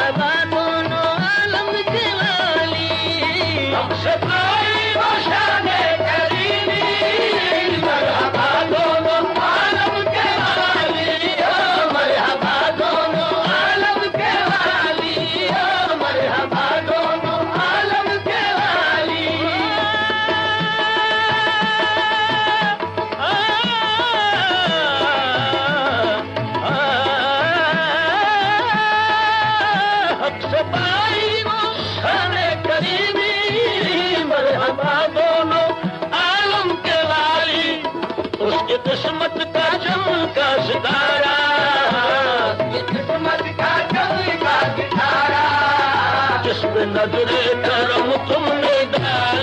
मरहबा दोनों आलम के वाली, हमसे भाई वो शाने करीमी, मरहबा दोनों आलम के वाली, मरहबा दोनों आलम के वाली, मरहबा दोनों आलम के वाली। हमसे भाई वो शाने करीमी, मरहबा दोनों आलम के वाली, उसकी किस्मत का चमका सितारा, उसकी किस्मत का चमका सितारा, जिस पे नजरे करम तुमने डाला।